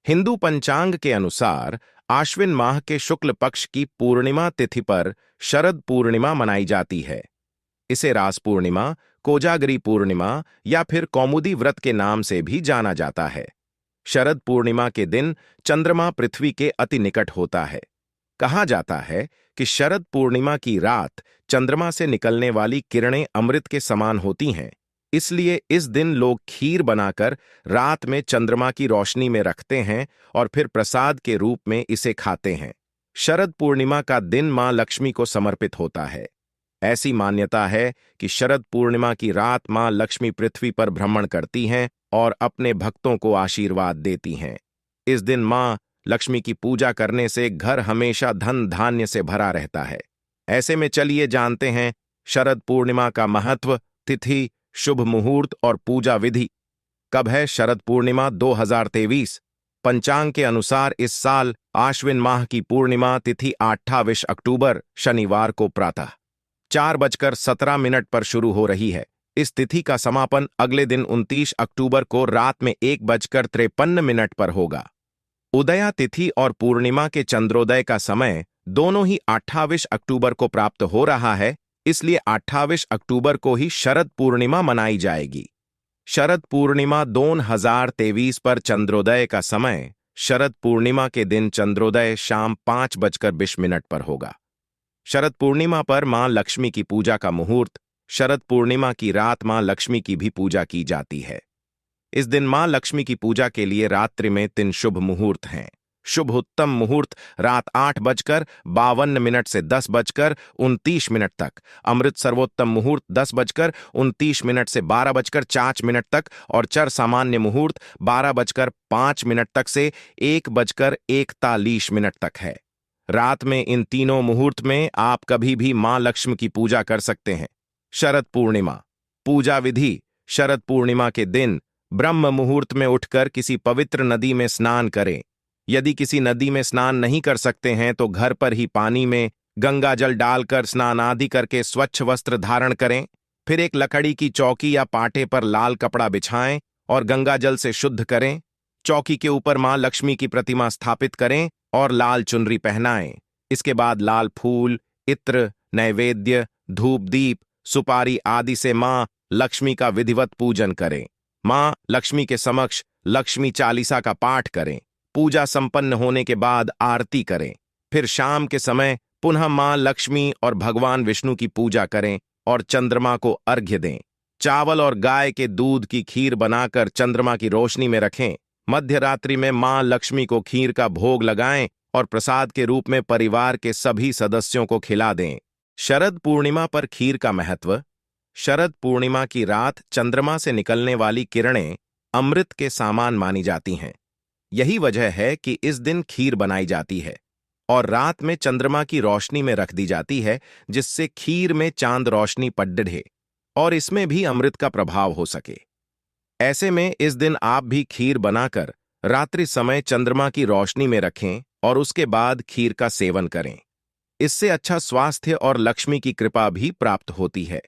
हिंदू पंचांग के अनुसार आश्विन माह के शुक्ल पक्ष की पूर्णिमा तिथि पर शरद पूर्णिमा मनाई जाती है। इसे रास पूर्णिमा, कोजागरी पूर्णिमा या फिर कौमुदी व्रत के नाम से भी जाना जाता है। शरद पूर्णिमा के दिन चंद्रमा पृथ्वी के अति निकट होता है। कहा जाता है कि शरद पूर्णिमा की रात चंद्रमा से निकलने वाली किरणें अमृत के समान होती हैं। इसलिए इस दिन लोग खीर बनाकर रात में चंद्रमा की रोशनी में रखते हैं और फिर प्रसाद के रूप में इसे खाते हैं। शरद पूर्णिमा का दिन मां लक्ष्मी को समर्पित होता है। ऐसी मान्यता है कि शरद पूर्णिमा की रात मां लक्ष्मी पृथ्वी पर भ्रमण करती हैं और अपने भक्तों को आशीर्वाद देती हैं। इस दिन मां लक्ष्मी की पूजा करने से घर हमेशा धन धान्य से भरा रहता है। ऐसे में चलिए जानते हैं शरद पूर्णिमा का महत्व, तिथि, शुभ मुहूर्त और पूजा विधि। कब है शरद पूर्णिमा 2023? पंचांग के अनुसार इस साल आश्विन माह की पूर्णिमा तिथि 28 अक्टूबर शनिवार को प्रातः 4:17 पर शुरू हो रही है। इस तिथि का समापन अगले दिन 29 अक्टूबर को रात में 1:53 पर होगा। उदया तिथि और पूर्णिमा के चंद्रोदय का समय दोनों ही 28 अक्टूबर को प्राप्त हो रहा है, इसलिए 28 अक्टूबर को ही शरद पूर्णिमा मनाई जाएगी। शरद पूर्णिमा 2023 पर चंद्रोदय का समय शरद पूर्णिमा के दिन चंद्रोदय शाम 5:20 पर होगा। शरद पूर्णिमा पर मां लक्ष्मी की पूजा का मुहूर्त, शरद पूर्णिमा की रात मां लक्ष्मी की भी पूजा की जाती है। इस दिन मां लक्ष्मी की पूजा के लिए रात्रि में 3 शुभ मुहूर्त हैं। शुभ उत्तम मुहूर्त रात 8:52 से 10:29 तक, अमृत सर्वोत्तम मुहूर्त 10:29 से 12:04 तक और चर सामान्य मुहूर्त 12:05 तक से 1:41 तक है। रात में इन तीनों मुहूर्त में आप कभी भी मां लक्ष्मी की पूजा कर सकते हैं। शरद पूर्णिमा पूजा विधि। शरद पूर्णिमा के दिन ब्रह्म मुहूर्त में उठकर किसी पवित्र नदी में स्नान करें। यदि किसी नदी में स्नान नहीं कर सकते हैं तो घर पर ही पानी में गंगा जल डालकर स्नान आदि करके स्वच्छ वस्त्र धारण करें। फिर एक लकड़ी की चौकी या पाटे पर लाल कपड़ा बिछाएं और गंगा जल से शुद्ध करें। चौकी के ऊपर मां लक्ष्मी की प्रतिमा स्थापित करें और लाल चुनरी पहनाएं। इसके बाद लाल फूल, इत्र, नैवेद्य, धूप दीप, सुपारी आदि से मां लक्ष्मी का विधिवत पूजन करें। मां लक्ष्मी के समक्ष लक्ष्मी चालीसा का पाठ करें। पूजा संपन्न होने के बाद आरती करें। फिर शाम के समय पुनः मां लक्ष्मी और भगवान विष्णु की पूजा करें और चंद्रमा को अर्घ्य दें। चावल और गाय के दूध की खीर बनाकर चंद्रमा की रोशनी में रखें। मध्य रात्रि में मां लक्ष्मी को खीर का भोग लगाएं और प्रसाद के रूप में परिवार के सभी सदस्यों को खिला दें। शरद पूर्णिमा पर खीर का महत्व। शरद पूर्णिमा की रात चंद्रमा से निकलने वाली किरणें अमृत के समान मानी जाती हैं। यही वजह है कि इस दिन खीर बनाई जाती है और रात में चंद्रमा की रोशनी में रख दी जाती है, जिससे खीर में चांद रोशनी पड़े और इसमें भी अमृत का प्रभाव हो सके। ऐसे में इस दिन आप भी खीर बनाकर रात्रि समय चंद्रमा की रोशनी में रखें और उसके बाद खीर का सेवन करें। इससे अच्छा स्वास्थ्य और लक्ष्मी की कृपा भी प्राप्त होती है।